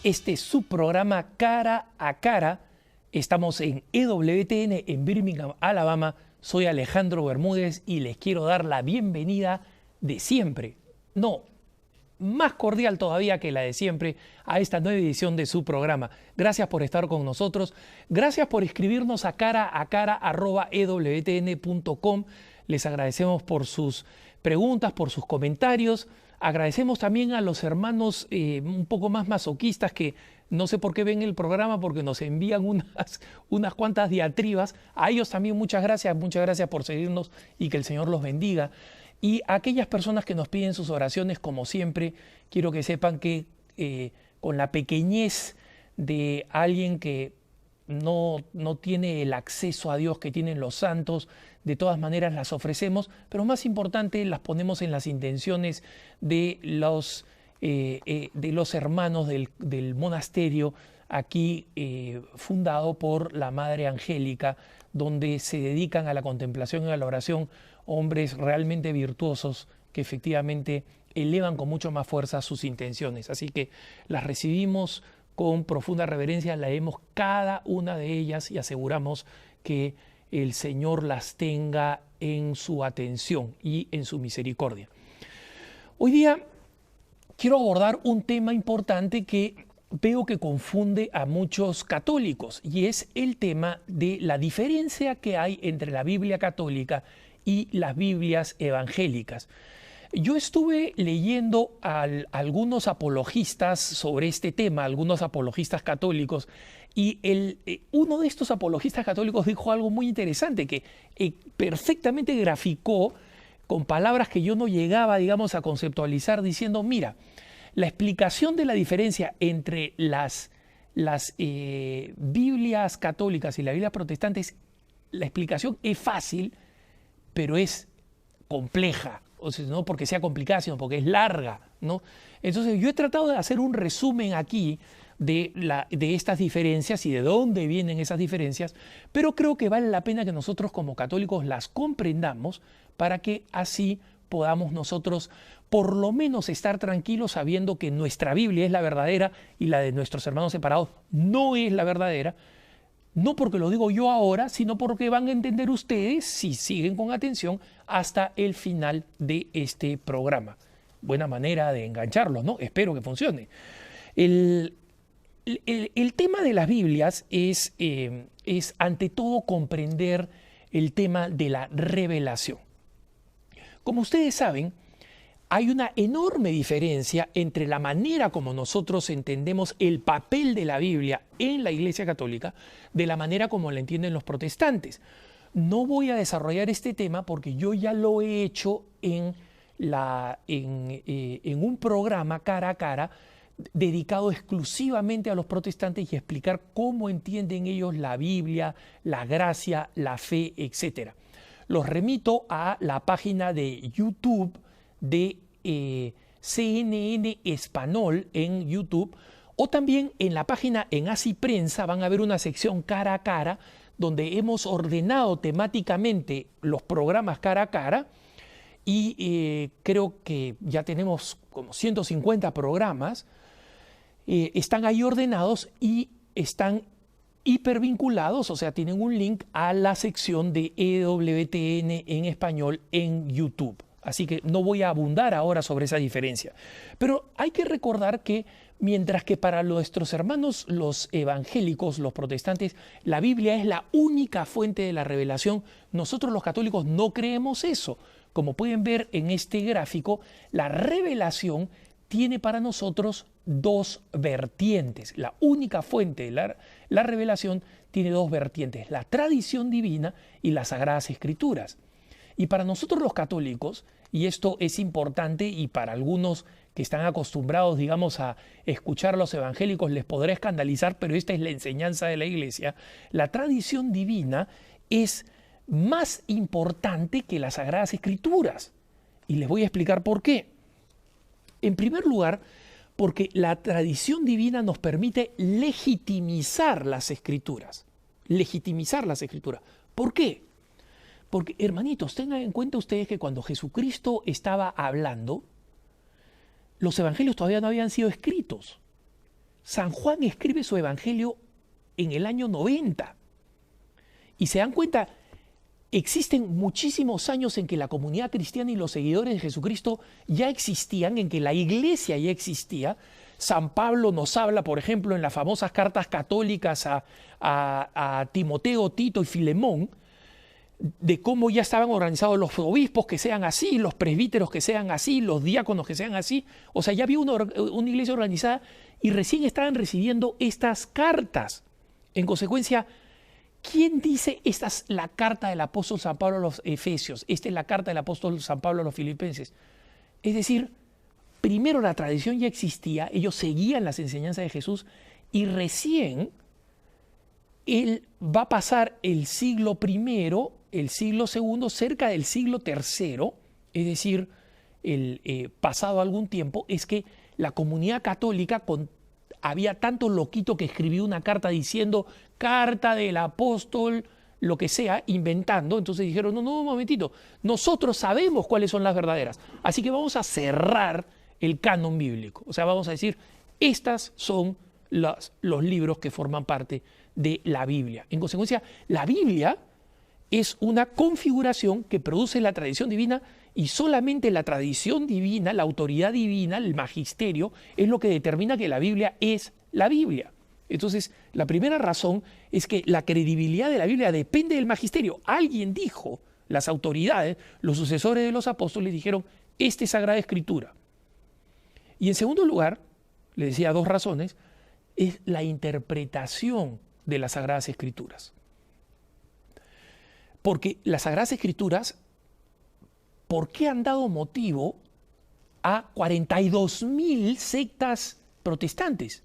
Este es su programa Cara a Cara. Estamos en EWTN en Birmingham, Alabama. Soy Alejandro Bermúdez y les quiero dar la bienvenida de siempre. No, más cordial todavía que la de siempre a esta nueva edición de su programa. Gracias por estar con nosotros. Gracias por escribirnos a cara@ewtn.com. Les agradecemos por sus preguntas, por sus comentarios. Agradecemos también a los hermanos un poco más masoquistas que no sé por qué ven el programa porque nos envían unas cuantas diatribas. A ellos también muchas gracias por seguirnos y que el Señor los bendiga. Y a aquellas personas que nos piden sus oraciones, como siempre, quiero que sepan que con la pequeñez de alguien que no tiene el acceso a Dios que tienen los santos, de todas maneras las ofrecemos, pero más importante las ponemos en las intenciones de los hermanos del monasterio aquí fundado por la Madre Angélica, donde se dedican a la contemplación y a la oración hombres realmente virtuosos que efectivamente elevan con mucho más fuerza sus intenciones. Así que las recibimos con profunda reverencia, leemos cada una de ellas y aseguramos que el Señor las tenga en su atención y en su misericordia. Hoy día quiero abordar un tema importante que veo que confunde a muchos católicos y es el tema de la diferencia que hay entre la Biblia católica y las Biblias evangélicas. Yo estuve leyendo a algunos apologistas sobre este tema, algunos apologistas católicos, y uno de estos apologistas católicos dijo algo muy interesante que perfectamente graficó con palabras que yo no llegaba, digamos, a conceptualizar, diciendo, mira, la explicación de la diferencia entre las Biblias católicas y las Biblias protestantes, la explicación es fácil, pero es compleja. O sea, no porque sea complicada, sino porque es larga, ¿no? Entonces yo he tratado de hacer un resumen aquí de estas diferencias y de dónde vienen esas diferencias, pero creo que vale la pena que nosotros como católicos las comprendamos para que así podamos nosotros por lo menos estar tranquilos sabiendo que nuestra Biblia es la verdadera y la de nuestros hermanos separados no es la verdadera. No porque lo digo yo ahora, sino porque van a entender ustedes, si siguen con atención, hasta el final de este programa. Buena manera de engancharlos, ¿no? Espero que funcione. El tema de las Biblias es ante todo comprender el tema de la revelación. Como ustedes saben, hay una enorme diferencia entre la manera como nosotros entendemos el papel de la Biblia en la Iglesia Católica de la manera como la entienden los protestantes. No voy a desarrollar este tema porque yo ya lo he hecho en un programa cara a cara dedicado exclusivamente a los protestantes y explicar cómo entienden ellos la Biblia, la gracia, la fe, etc. Los remito a la página de YouTube de CNN Español en YouTube, o también en la página en Así Prensa van a ver una sección cara a cara donde hemos ordenado temáticamente los programas cara a cara y creo que ya tenemos como 150 programas, están ahí ordenados y están hipervinculados, o sea, tienen un link a la sección de EWTN en español en YouTube. Así que no voy a abundar ahora sobre esa diferencia. Pero hay que recordar que mientras que para nuestros hermanos los evangélicos, los protestantes, la Biblia es la única fuente de la revelación, nosotros los católicos no creemos eso. Como pueden ver en este gráfico, la revelación tiene para nosotros dos vertientes. La única fuente de la revelación tiene dos vertientes, la tradición divina y las Sagradas Escrituras. Y para nosotros los católicos, y esto es importante y para algunos que están acostumbrados, digamos, a escuchar a los evangélicos les podrá escandalizar, pero esta es la enseñanza de la Iglesia, la tradición divina es más importante que las Sagradas Escrituras. Y les voy a explicar por qué. En primer lugar, porque la tradición divina nos permite legitimizar las Escrituras. Legitimizar las Escrituras. ¿Por qué? Porque, hermanitos, tengan en cuenta ustedes que cuando Jesucristo estaba hablando, los evangelios todavía no habían sido escritos. San Juan escribe su evangelio en el año 90. Y se dan cuenta, existen muchísimos años en que la comunidad cristiana y los seguidores de Jesucristo ya existían, en que la iglesia ya existía. San Pablo nos habla, por ejemplo, en las famosas cartas católicas a Timoteo, Tito y Filemón, de cómo ya estaban organizados los obispos que sean así, los presbíteros que sean así, los diáconos que sean así. O sea, ya había una iglesia organizada y recién estaban recibiendo estas cartas. En consecuencia, ¿quién dice esta es la carta del apóstol San Pablo a los Efesios? Esta es la carta del apóstol San Pablo a los Filipenses. Es decir, primero la tradición ya existía, ellos seguían las enseñanzas de Jesús y recién él va a pasar el siglo I, el siglo II, cerca del siglo III, es decir, pasado algún tiempo, es que la comunidad católica, había tanto loquito que escribió una carta diciendo carta del apóstol, lo que sea, inventando. Entonces dijeron, no, un momentito, nosotros sabemos cuáles son las verdaderas, así que vamos a cerrar el canon bíblico. O sea, vamos a decir, estas son los libros que forman parte de la Biblia. En consecuencia, la Biblia es una configuración que produce la tradición divina y solamente la tradición divina, la autoridad divina, el magisterio, es lo que determina que la Biblia es la Biblia. Entonces, la primera razón es que la credibilidad de la Biblia depende del magisterio. Alguien dijo, las autoridades, los sucesores de los apóstoles dijeron, esta es Sagrada Escritura. Y en segundo lugar, le decía dos razones, es la interpretación de las Sagradas Escrituras. Porque las Sagradas Escrituras, ¿por qué han dado motivo a 42.000 sectas protestantes?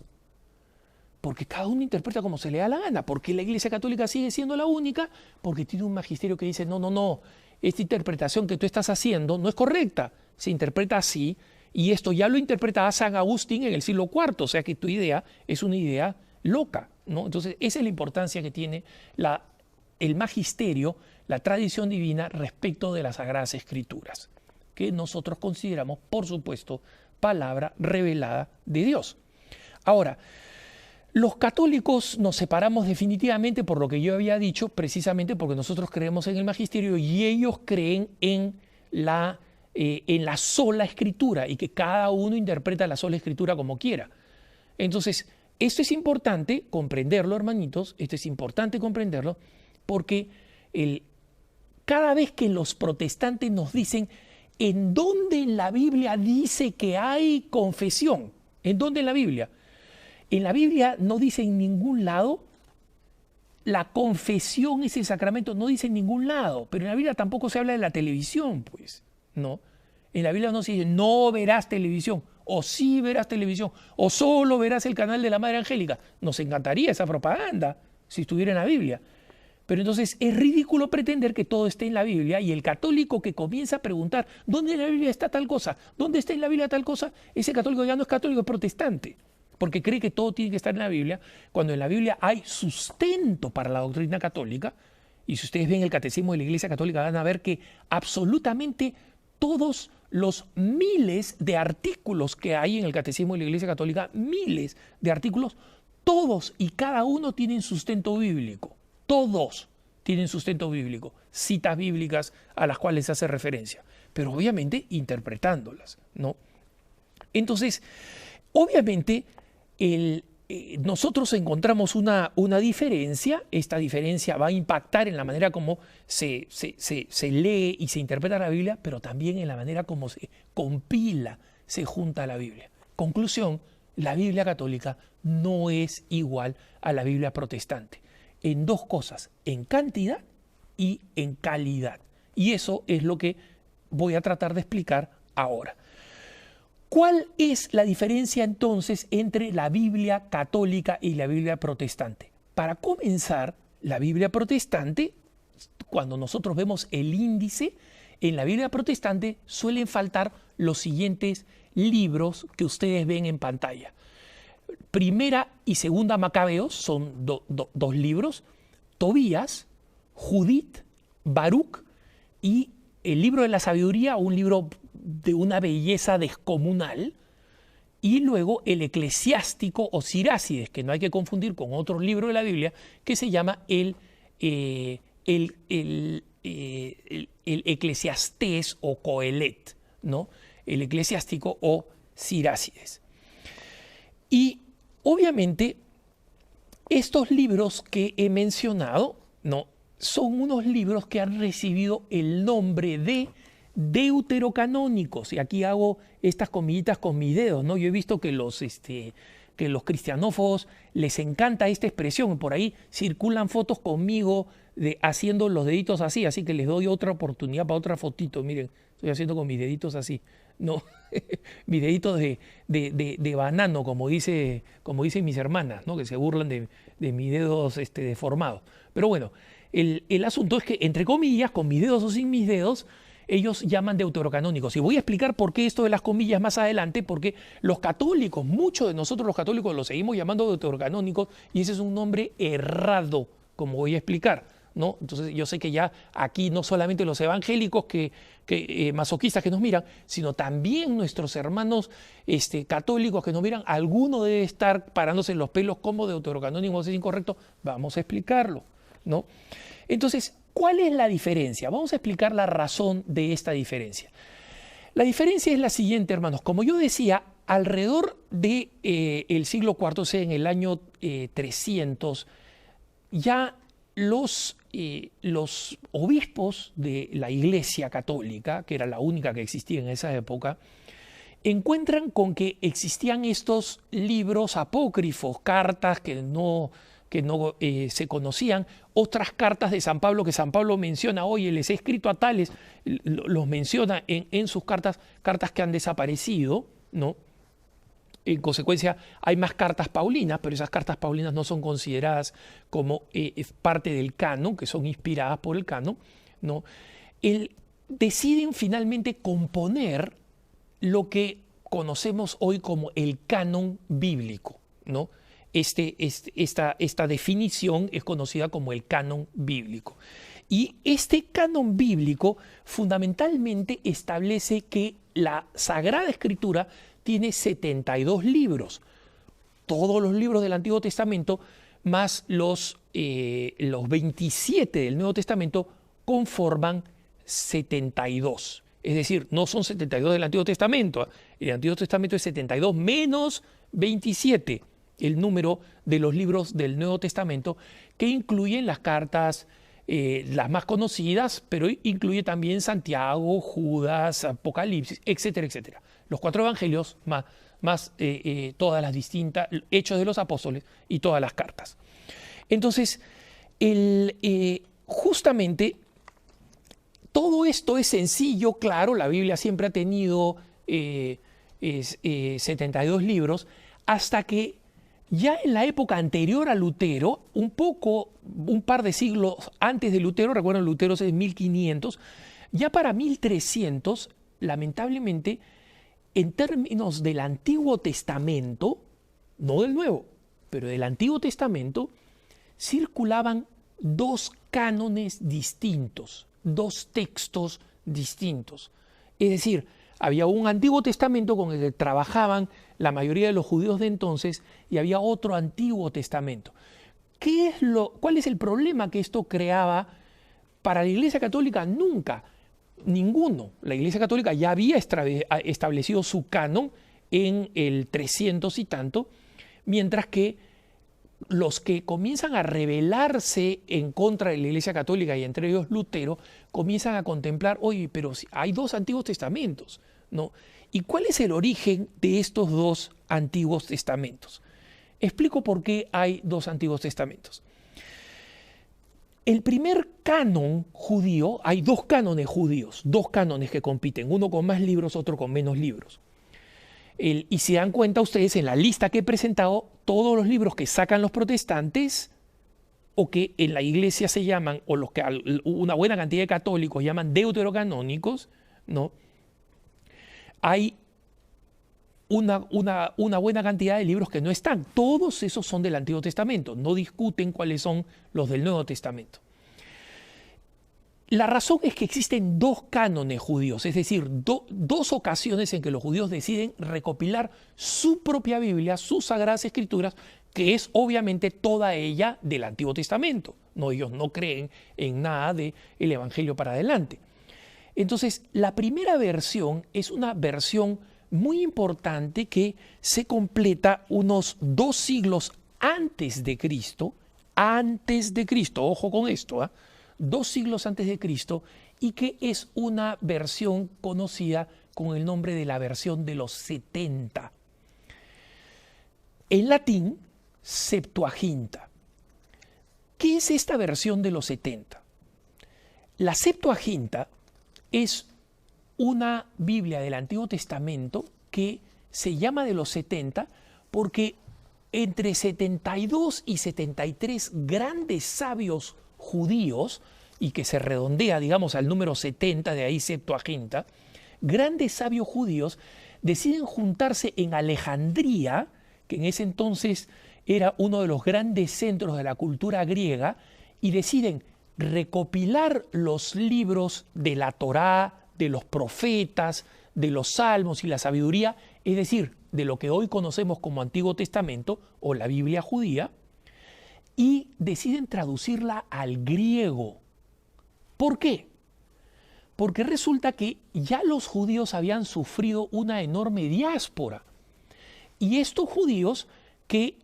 Porque cada uno interpreta como se le da la gana. Porque la Iglesia Católica sigue siendo la única, porque tiene un magisterio que dice, no, esta interpretación que tú estás haciendo no es correcta, se interpreta así, y esto ya lo interpretaba San Agustín en el siglo IV, o sea que tu idea es una idea loca, ¿no? Entonces, esa es la importancia que tiene el magisterio, la tradición divina respecto de las Sagradas Escrituras, que nosotros consideramos, por supuesto, palabra revelada de Dios. Ahora, los católicos nos separamos definitivamente por lo que yo había dicho, precisamente porque nosotros creemos en el magisterio y ellos creen en la sola Escritura y que cada uno interpreta la sola Escritura como quiera. Entonces, esto es importante comprenderlo, hermanitos, esto es importante comprenderlo porque cada vez que los protestantes nos dicen ¿en dónde en la Biblia dice que hay confesión? ¿En dónde en la Biblia? En la Biblia no dice en ningún lado, la confesión es el sacramento, no dice en ningún lado, pero en la Biblia tampoco se habla de la televisión, pues, ¿no? En la Biblia no se dice, no verás televisión, o sí verás televisión, o solo verás el canal de la Madre Angélica. Nos encantaría esa propaganda si estuviera en la Biblia. Pero entonces es ridículo pretender que todo esté en la Biblia y el católico que comienza a preguntar, ¿dónde en la Biblia está tal cosa? ¿Dónde está en la Biblia tal cosa? Ese católico ya no es católico, es protestante. Porque cree que todo tiene que estar en la Biblia, cuando en la Biblia hay sustento para la doctrina católica, y si ustedes ven el catecismo de la Iglesia Católica van a ver que absolutamente todos los miles de artículos que hay en el catecismo de la Iglesia Católica, miles de artículos, todos y cada uno tienen sustento bíblico, todos tienen sustento bíblico, citas bíblicas a las cuales se hace referencia, pero obviamente interpretándolas, ¿no? Entonces, obviamente, nosotros encontramos una diferencia, esta diferencia va a impactar en la manera como se lee y se interpreta la Biblia, pero también en la manera como se compila, se junta la Biblia. Conclusión, la Biblia católica no es igual a la Biblia protestante, en dos cosas, en cantidad y en calidad. Y eso es lo que voy a tratar de explicar ahora. ¿Cuál es la diferencia entonces entre la Biblia católica y la Biblia protestante? Para comenzar, la Biblia protestante, cuando nosotros vemos el índice, en la Biblia protestante suelen faltar los siguientes libros que ustedes ven en pantalla. Primera y segunda Macabeos son dos libros, Tobías, Judith, Baruch y el libro de la sabiduría, un libro de una belleza descomunal, y luego el eclesiástico o Sirácides, que no hay que confundir con otro libro de la Biblia, que se llama el Eclesiastés o Coelet, ¿no? El eclesiástico o Sirácides. Y obviamente estos libros que he mencionado, ¿no?, son unos libros que han recibido el nombre de deuterocanónicos. Y aquí hago estas comillitas con mis dedos, ¿no? Yo he visto que los cristianófobos les encanta esta expresión. Por ahí circulan fotos conmigo haciendo los deditos así, así que les doy otra oportunidad para otra fotito. Miren, estoy haciendo con mis deditos así, ¿no? Mis deditos de banano, como dicen mis hermanas, ¿no?, que se burlan de mis dedos deformados. Pero bueno, el asunto es que, entre comillas, con mis dedos o sin mis dedos, ellos llaman deuterocanónicos. Y voy a explicar por qué esto de las comillas más adelante, porque los católicos, muchos de nosotros los católicos los seguimos llamando deuterocanónicos y ese es un nombre errado, como voy a explicar, ¿no? Entonces yo sé que ya aquí no solamente los evangélicos masoquistas que nos miran, sino también nuestros hermanos católicos que nos miran, alguno debe estar parándose en los pelos como deuterocanónico, es incorrecto. Vamos a explicarlo, ¿no? Entonces, ¿cuál es la diferencia? Vamos a explicar la razón de esta diferencia. La diferencia es la siguiente, hermanos. Como yo decía, alrededor del siglo IV, o sea, en el año 300, ya los obispos de la Iglesia Católica, que era la única que existía en esa época, encuentran con que existían estos libros apócrifos, cartas que no se conocían, otras cartas de San Pablo que San Pablo menciona, oye, les he escrito a tales, los menciona en sus cartas que han desaparecido, ¿no? En consecuencia, hay más cartas paulinas, pero esas cartas paulinas no son consideradas como parte del canon, que son inspiradas por el canon, ¿no? Deciden finalmente componer lo que conocemos hoy como el canon bíblico, ¿no? Esta definición es conocida como el canon bíblico. Y este canon bíblico fundamentalmente establece que la Sagrada Escritura tiene 72 libros. Todos los libros del Antiguo Testamento más los 27 del Nuevo Testamento conforman 72. Es decir, no son 72 del Antiguo Testamento. El Antiguo Testamento es 72 menos 27. El número de los libros del Nuevo Testamento, que incluyen las cartas, las más conocidas, pero incluye también Santiago, Judas, Apocalipsis, etcétera, etcétera. Los 4 evangelios, más todas las distintas, Hechos de los Apóstoles y todas las cartas. Entonces, justamente, todo esto es sencillo, claro, la Biblia siempre ha tenido 72 libros, hasta que ya en la época anterior a Lutero, un par de siglos antes de Lutero, recuerden, Lutero es de 1500, ya para 1300, lamentablemente, en términos del Antiguo Testamento, no del Nuevo, pero del Antiguo Testamento, circulaban 2 cánones distintos, 2 textos distintos. Es decir, había un Antiguo Testamento con el que trabajaban la mayoría de los judíos de entonces y había otro Antiguo Testamento. ¿Cuál es el problema que esto creaba para la Iglesia Católica? Nunca, ninguno. La Iglesia Católica ya había establecido su canon en el 300 y tanto, mientras que los que comienzan a rebelarse en contra de la Iglesia Católica, y entre ellos Lutero, comienzan a contemplar, oye, pero hay 2 Antiguos Testamentos, ¿no? ¿Y cuál es el origen de estos 2 Antiguos Testamentos? Explico por qué hay 2 Antiguos Testamentos. El primer canon judío, hay 2 cánones judíos, 2 cánones que compiten, uno con más libros, otro con menos libros. Y si dan cuenta ustedes, en la lista que he presentado, todos los libros que sacan los protestantes o que en la iglesia se llaman, o los que una buena cantidad de católicos llaman deuterocanónicos, ¿no? Hay una buena cantidad de libros que no están. Todos esos son del Antiguo Testamento. No discuten cuáles son los del Nuevo Testamento. La razón es que existen dos cánones judíos, es decir, dos ocasiones en que los judíos deciden recopilar su propia Biblia, sus Sagradas Escrituras, que es obviamente toda ella del Antiguo Testamento. No, ellos no creen en nada del Evangelio para adelante. Entonces, la primera versión es una versión muy importante que se completa unos 2 siglos antes de Cristo, ojo con esto, ¿eh? 2 siglos antes de Cristo, y que es una versión conocida con el nombre de la versión de los 70. En latín, Septuaginta. ¿Qué es esta versión de los 70? La Septuaginta es una Biblia del Antiguo Testamento que se llama de los 70 porque entre 72 y 73 grandes sabios judíos, y que se redondea, digamos, al número 70, de ahí Septuaginta, grandes sabios judíos deciden juntarse en Alejandría, que en ese entonces era uno de los grandes centros de la cultura griega, y deciden recopilar los libros de la Torá, de los profetas, de los salmos y la sabiduría, es decir, de lo que hoy conocemos como Antiguo Testamento o la Biblia judía, y deciden traducirla al griego. ¿Por qué? Porque resulta que ya los judíos habían sufrido una enorme diáspora. Y estos judíos que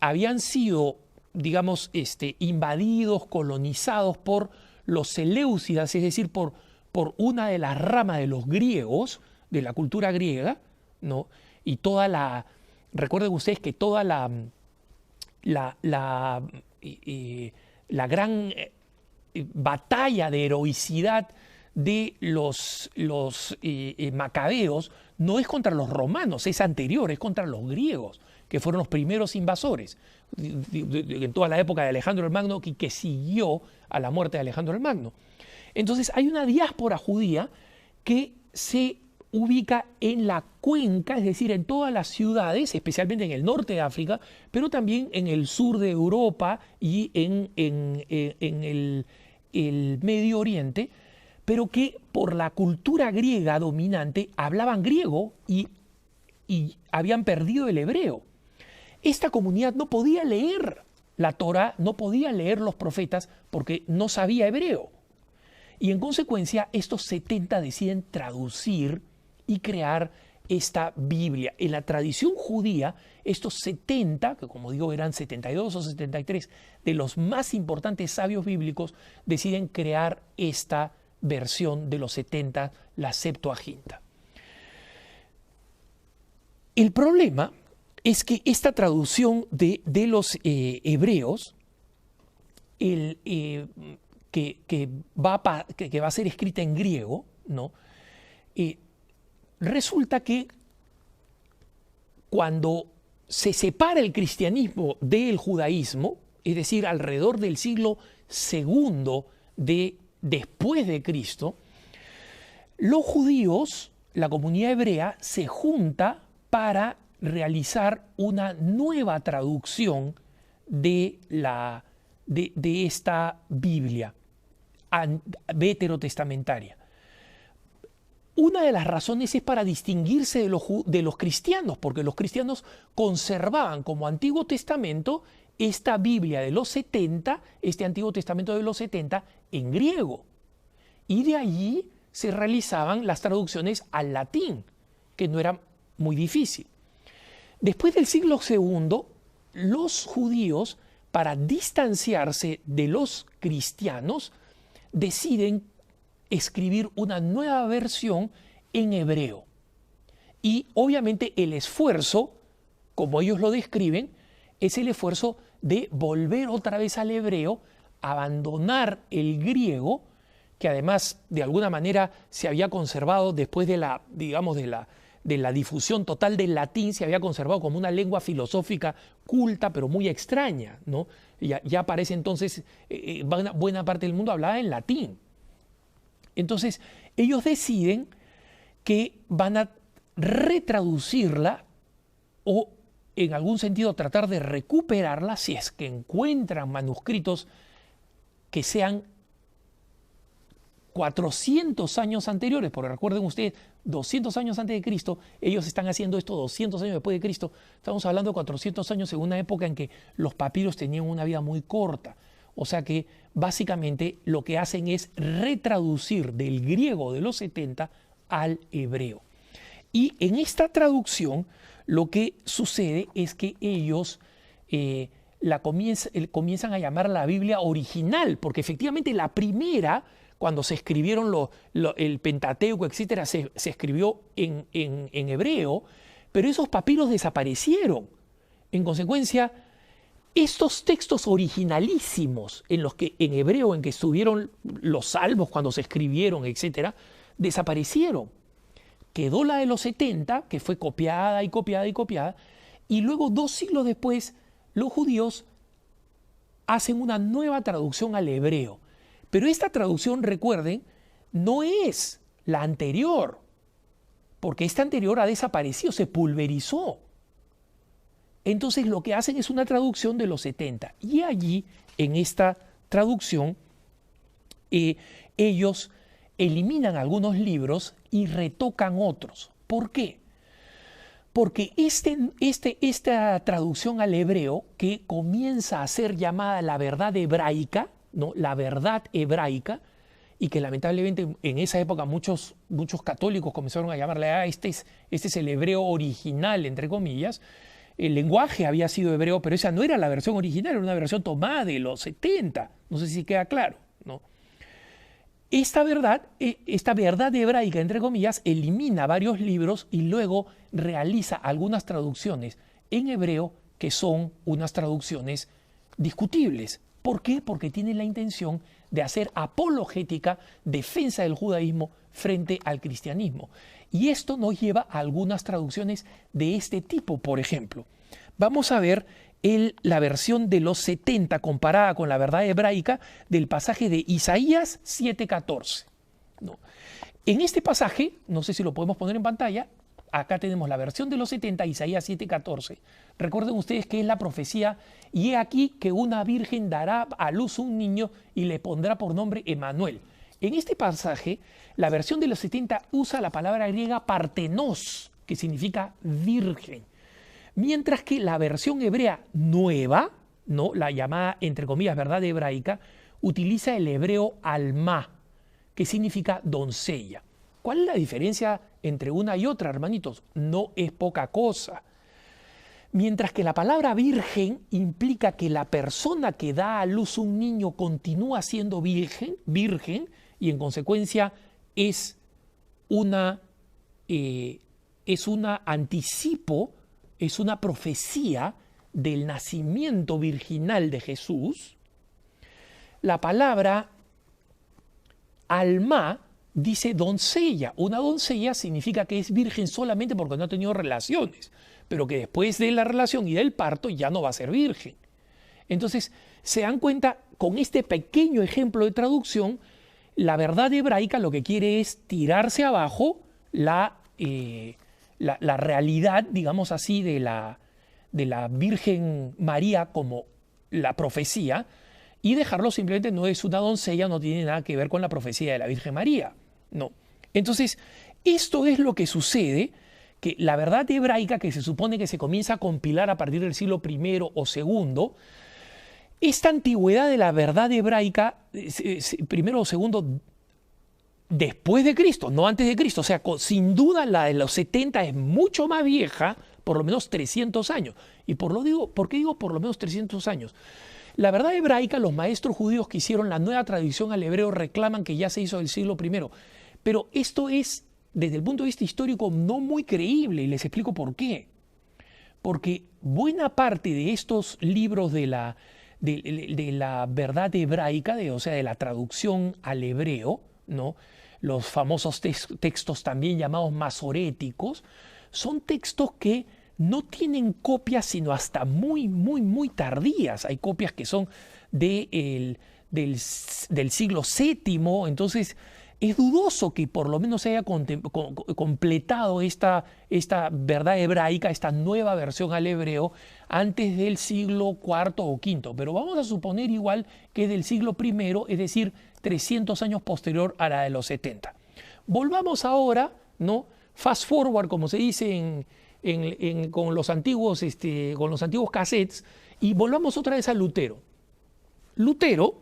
habían sido, digamos, invadidos, colonizados por los seleucidas, es decir, por una de las ramas de los griegos, de la cultura griega, ¿no? Y recuerden ustedes que toda la gran batalla de heroicidad de los macabeos no es contra los romanos, es anterior, es contra los griegos, que fueron los primeros invasores en toda la época de Alejandro el Magno, que siguió a la muerte de Alejandro el Magno. Entonces hay una diáspora judía que se ubica en la cuenca, es decir, en todas las ciudades, especialmente en el norte de África, pero también en el sur de Europa y en el Medio Oriente, pero que por la cultura griega dominante hablaban griego y habían perdido el hebreo. Esta comunidad no podía leer la Torá, no podía leer los profetas porque no sabía hebreo. Y en consecuencia, estos 70 deciden traducir y crear esta Biblia. En la tradición judía, estos 70, que como digo eran 72 o 73, de los más importantes sabios bíblicos, deciden crear esta versión de los 70, la Septuaginta. El problema es que esta traducción de los hebreos, que va a ser escrita en griego, ¿no? Resulta que cuando se separa el cristianismo del judaísmo, es decir, alrededor del siglo II después de Cristo, los judíos, la comunidad hebrea, se junta para realizar una nueva traducción de esta Biblia veterotestamentaria. Una de las razones es para distinguirse de los cristianos, porque los cristianos conservaban como Antiguo Testamento esta Biblia de los 70, este Antiguo Testamento de los 70 en griego. Y de allí se realizaban las traducciones al latín, que no era muy difícil. Después del siglo II, los judíos, para distanciarse de los cristianos, deciden escribir una nueva versión en hebreo. Y obviamente el esfuerzo, como ellos lo describen, es el esfuerzo de volver otra vez al hebreo, abandonar el griego, que además de alguna manera se había conservado después de la difusión total del latín, se había conservado como una lengua filosófica culta, pero muy extraña, ¿no? Ya para ese entonces buena parte del mundo hablaba en latín. Entonces, ellos deciden que van a retraducirla o, en algún sentido, tratar de recuperarla si es que encuentran manuscritos que sean 400 años anteriores, porque recuerden ustedes, 200 años antes de Cristo, ellos están haciendo esto 200 años después de Cristo. Estamos hablando de 400 años en una época en que los papiros tenían una vida muy corta. O sea que básicamente lo que hacen es retraducir del griego de los 70 al hebreo. Y en esta traducción lo que sucede es que ellos comienzan a llamar la Biblia original, porque efectivamente la primera, cuando se escribieron el Pentateuco, etcétera, se escribió en hebreo, pero esos papiros desaparecieron. En consecuencia, estos textos originalísimos en hebreo, en que estuvieron los salmos cuando se escribieron, etcétera, desaparecieron. Quedó la de los 70, que fue copiada y copiada y copiada, y luego 2 siglos después los judíos hacen una nueva traducción al hebreo. Pero esta traducción, recuerden, no es la anterior, porque esta anterior ha desaparecido, se pulverizó. Entonces lo que hacen es una traducción de los 70. Y allí, en esta traducción, ellos eliminan algunos libros y retocan otros. ¿Por qué? Porque esta traducción al hebreo, que comienza a ser llamada la verdad hebraica, ¿no? La verdad hebraica, y que lamentablemente en esa época muchos católicos comenzaron a llamarle, este es el hebreo original, entre comillas. El lenguaje había sido hebreo, pero esa no era la versión original, era una versión tomada de los 70. No sé si queda claro, ¿no? Esta verdad hebraica, entre comillas, elimina varios libros y luego realiza algunas traducciones en hebreo que son unas traducciones discutibles. ¿Por qué? Porque tiene la intención de hacer apologética, defensa del judaísmo frente al cristianismo. Y esto nos lleva a algunas traducciones de este tipo. Por ejemplo, vamos a ver la versión de los 70 comparada con la verdad hebraica del pasaje de Isaías 7:14. ¿No? En este pasaje, no sé si lo podemos poner en pantalla, acá tenemos la versión de los 70, Isaías 7:14. Recuerden ustedes que es la profecía, y he aquí que una virgen dará a luz un niño y le pondrá por nombre Emanuel. En este pasaje, la versión de los 70 usa la palabra griega partenos, que significa virgen. Mientras que la versión hebrea nueva, ¿no? La llamada, entre comillas, verdad hebraica, utiliza el hebreo alma, que significa doncella. ¿Cuál es la diferencia entre una y otra, hermanitos? No es poca cosa. Mientras que la palabra virgen implica que la persona que da a luz un niño continúa siendo virgen, y en consecuencia es una anticipo, es una profecía del nacimiento virginal de Jesús. La palabra alma dice doncella. Una doncella significa que es virgen solamente porque no ha tenido relaciones, pero que después de la relación y del parto ya no va a ser virgen. Entonces, se dan cuenta, con este pequeño ejemplo de traducción, la verdad hebraica lo que quiere es tirarse abajo la realidad, digamos así, de la Virgen María como la profecía, y dejarlo simplemente, no es una doncella, no tiene nada que ver con la profecía de la Virgen María. No. Entonces, esto es lo que sucede, que la verdad hebraica, que se supone que se comienza a compilar a partir del siglo I o II, esta antigüedad de la verdad hebraica, primero o segundo, después de Cristo, no antes de Cristo. O sea, sin duda la de los 70 es mucho más vieja, por lo menos 300 años. ¿Y por qué digo por lo menos 300 años? La verdad hebraica, los maestros judíos que hicieron la nueva traducción al hebreo reclaman que ya se hizo del siglo I. Pero esto es, desde el punto de vista histórico, no muy creíble, y les explico por qué. Porque buena parte de estos libros de la verdad hebraica, o sea, de la traducción al hebreo, ¿no? Los famosos textos también llamados masoréticos, son textos que no tienen copias sino hasta muy, muy, muy tardías. Hay copias que son del siglo VII, entonces es dudoso que por lo menos se haya completado esta verdad hebraica, esta nueva versión al hebreo, antes del siglo IV o V. Pero vamos a suponer igual que es del siglo I, es decir, 300 años posterior a la de los 70. Volvamos ahora, ¿no? Fast forward, como se dice con los antiguos cassettes, y volvamos otra vez a Lutero. Lutero,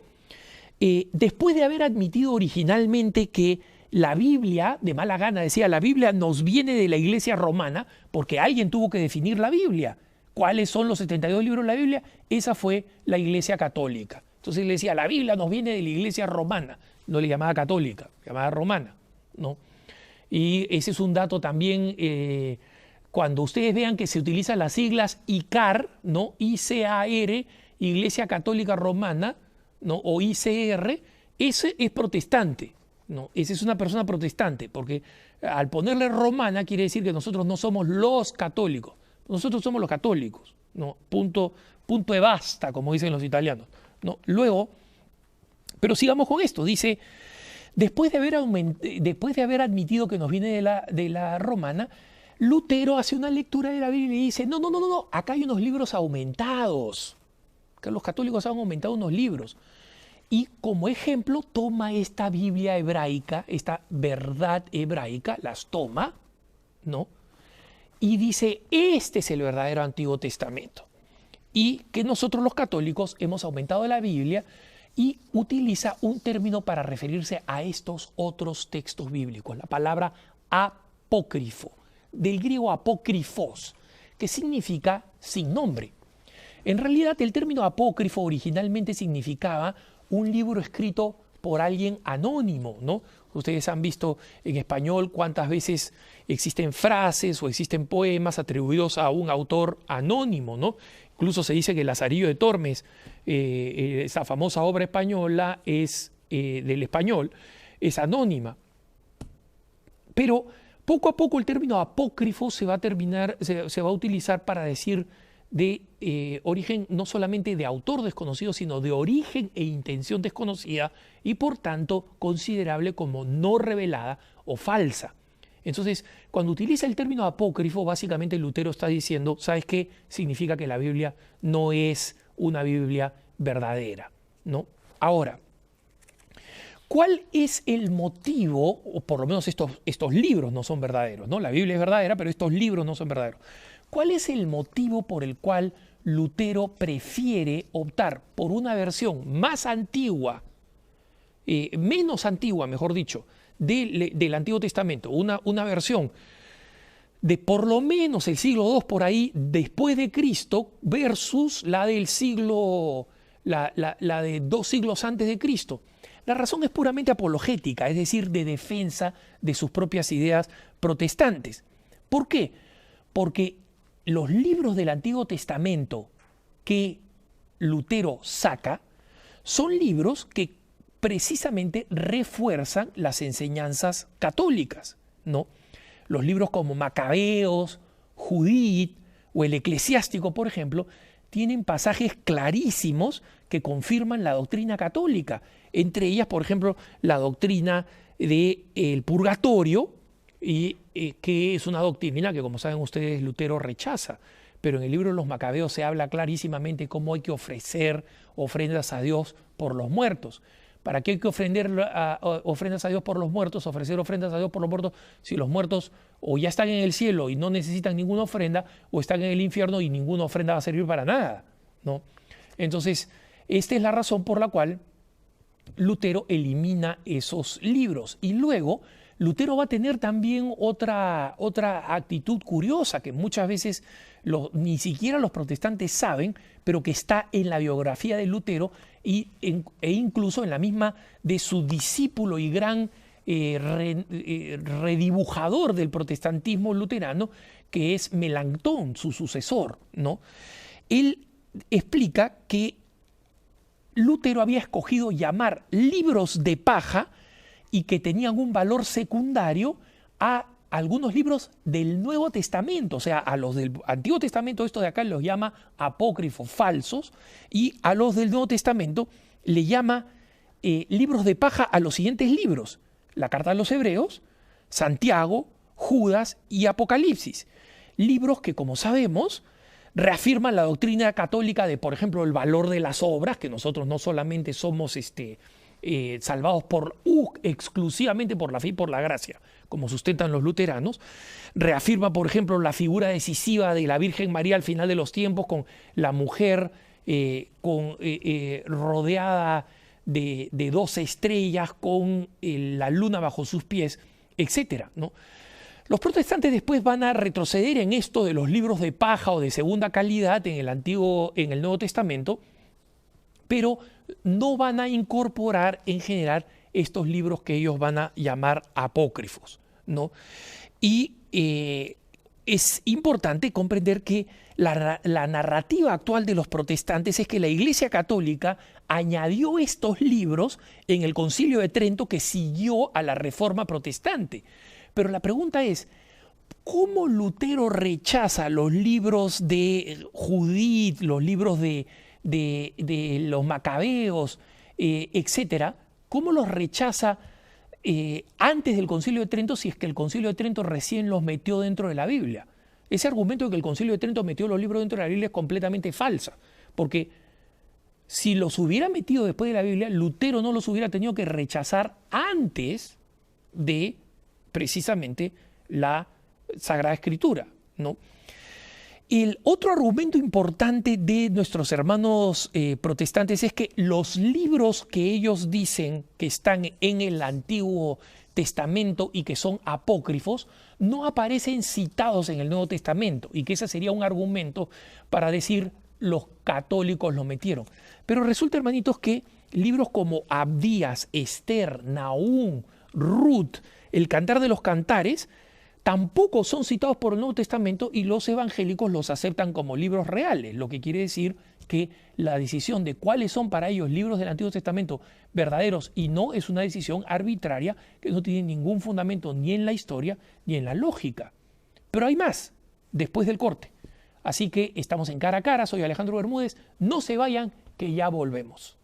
después de haber admitido originalmente que la Biblia, de mala gana decía, la Biblia nos viene de la Iglesia romana, porque alguien tuvo que definir la Biblia. ¿Cuáles son los 72 libros de la Biblia? Esa fue la Iglesia católica. Entonces le decía, la Biblia nos viene de la Iglesia romana. No le llamaba católica, le llamaba romana, ¿no? Y ese es un dato también, cuando ustedes vean que se utilizan las siglas ICAR, ¿no? ICAR, Iglesia Católica Romana, ¿no? O ICR, ese es protestante, ¿no? Esa es una persona protestante, porque al ponerle romana quiere decir que nosotros no somos los católicos, nosotros somos los católicos, ¿no? Punto e basta, como dicen los italianos, ¿no? Luego, pero sigamos con esto, dice, después de haber admitido que nos viene de la romana, Lutero hace una lectura de la Biblia y dice, no, acá hay unos libros aumentados, que los católicos han aumentado unos libros. Y como ejemplo toma esta Biblia hebraica, esta verdad hebraica, las toma, ¿no? Y dice, este es el verdadero Antiguo Testamento. Y que nosotros los católicos hemos aumentado la Biblia y utiliza un término para referirse a estos otros textos bíblicos, la palabra apócrifo, del griego apócrifos, que significa sin nombre. En realidad el término apócrifo originalmente significaba un libro escrito por alguien anónimo, ¿no? Ustedes han visto en español cuántas veces existen frases o existen poemas atribuidos a un autor anónimo, ¿no? Incluso se dice que Lazarillo de Tormes, esa famosa obra española del español, es anónima. Pero poco a poco el término apócrifo se va a utilizar para decir de origen no solamente de autor desconocido, sino de origen e intención desconocida y por tanto considerable como no revelada o falsa. Entonces, cuando utiliza el término apócrifo, básicamente Lutero está diciendo, ¿sabes qué? Significa que la Biblia no es una Biblia verdadera, ¿no? Ahora, ¿cuál es el motivo, o por lo menos estos libros no son verdaderos, ¿no? La Biblia es verdadera, pero estos libros no son verdaderos. ¿Cuál es el motivo por el cual Lutero prefiere optar por una versión más antigua, menos antigua, mejor dicho, del Antiguo Testamento, una versión de por lo menos el siglo II por ahí después de Cristo versus la del siglo, la de 2 siglos antes de Cristo? La razón es puramente apologética, es decir, de defensa de sus propias ideas protestantes. ¿Por qué? Porque los libros del Antiguo Testamento que Lutero saca son libros que precisamente refuerzan las enseñanzas católicas, ¿no? Los libros como Macabeos, Judith o el Eclesiástico, por ejemplo, tienen pasajes clarísimos que confirman la doctrina católica. Entre ellas, por ejemplo, la doctrina del purgatorio, y que es una doctrina que, como saben ustedes, Lutero rechaza. Pero en el libro de los Macabeos se habla clarísimamente cómo hay que ofrecer ofrendas a Dios por los muertos. ¿Para qué hay que ofrecer ofrendas a Dios por los muertos, ofrecer ofrendas a Dios por los muertos, si los muertos o ya están en el cielo y no necesitan ninguna ofrenda, o están en el infierno y ninguna ofrenda va a servir para nada, ¿no? Entonces, esta es la razón por la cual Lutero elimina esos libros. Y luego Lutero va a tener también otra actitud curiosa que muchas veces ni siquiera los protestantes saben, pero que está en la biografía de Lutero e incluso en la misma de su discípulo y gran redibujador del protestantismo luterano, que es Melanchthon, su sucesor, ¿no? Él explica que Lutero había escogido llamar libros de paja y que tenían un valor secundario a algunos libros del Nuevo Testamento, o sea, a los del Antiguo Testamento, esto de acá los llama apócrifos falsos, y a los del Nuevo Testamento le llama libros de paja a los siguientes libros: la Carta a los Hebreos, Santiago, Judas y Apocalipsis. Libros que, como sabemos, reafirman la doctrina católica de, por ejemplo, el valor de las obras, que nosotros no solamente somos salvados exclusivamente por la fe y por la gracia, como sustentan los luteranos. Reafirma, por ejemplo, la figura decisiva de la Virgen María al final de los tiempos, con la mujer rodeada de 12 estrellas, con la luna bajo sus pies, etc., ¿no? Los protestantes después van a retroceder en esto de los libros de paja o de segunda calidad en el Nuevo Testamento, pero no van a incorporar en general estos libros que ellos van a llamar apócrifos, ¿no? Y es importante comprender que la narrativa actual de los protestantes es que la Iglesia Católica añadió estos libros en el Concilio de Trento, que siguió a la Reforma Protestante. Pero la pregunta es, ¿cómo Lutero rechaza los libros de Judith, los libros de los Macabeos, etcétera? ¿Cómo los rechaza antes del Concilio de Trento, si es que el Concilio de Trento recién los metió dentro de la Biblia? Ese argumento de que el Concilio de Trento metió los libros dentro de la Biblia es completamente falsa, porque si los hubiera metido después de la Biblia, Lutero no los hubiera tenido que rechazar antes de precisamente la Sagrada Escritura, ¿no? El otro argumento importante de nuestros hermanos protestantes es que los libros que ellos dicen que están en el Antiguo Testamento y que son apócrifos no aparecen citados en el Nuevo Testamento, y que ese sería un argumento para decir los católicos lo metieron. Pero resulta, hermanitos, que libros como Abdías, Esther, Nahum, Ruth, el Cantar de los Cantares, tampoco son citados por el Nuevo Testamento, y los evangélicos los aceptan como libros reales, lo que quiere decir que la decisión de cuáles son para ellos libros del Antiguo Testamento verdaderos y no es una decisión arbitraria que no tiene ningún fundamento ni en la historia ni en la lógica. Pero hay más después del corte. Así que estamos en Cara a Cara, soy Alejandro Bermúdez, no se vayan que ya volvemos.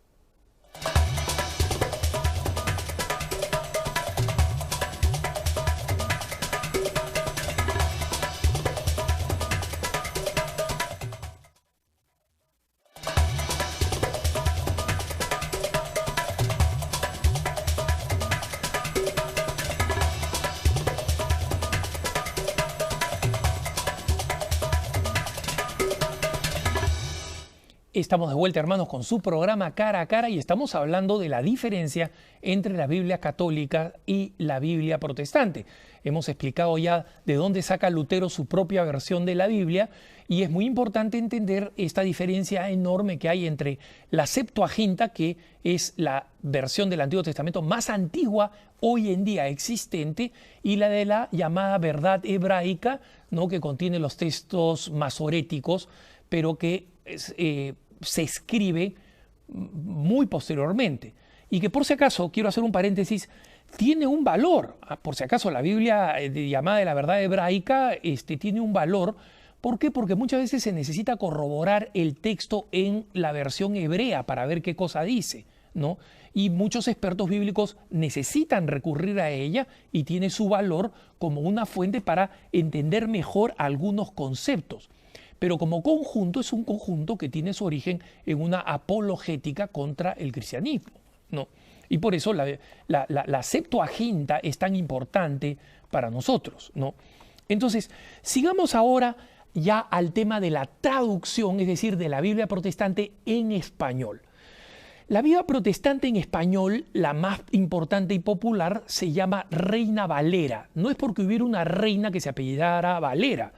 Estamos de vuelta, hermanos, con su programa Cara a Cara, y estamos hablando de la diferencia entre la Biblia católica y la Biblia protestante. Hemos explicado ya de dónde saca Lutero su propia versión de la Biblia, y es muy importante entender esta diferencia enorme que hay entre la Septuaginta, que es la versión del Antiguo Testamento más antigua hoy en día existente, y la de la llamada verdad hebraica, ¿no?, que contiene los textos masoréticos, pero que se escribe muy posteriormente, y que, por si acaso, quiero hacer un paréntesis, tiene un valor. Por si acaso, la Biblia llamada de la verdad hebraica tiene un valor. ¿Por qué? Porque muchas veces se necesita corroborar el texto en la versión hebrea para ver qué cosa dice, ¿no? Y muchos expertos bíblicos necesitan recurrir a ella, y tiene su valor como una fuente para entender mejor algunos conceptos. Pero como conjunto es un conjunto que tiene su origen en una apologética contra el cristianismo, ¿no? Y por eso la Septuaginta es tan importante para nosotros, ¿no? Entonces, sigamos ahora ya al tema de la traducción, es decir, de la Biblia protestante en español. La Biblia protestante en español, la más importante y popular, se llama Reina Valera. No es porque hubiera una reina que se apellidara Valera,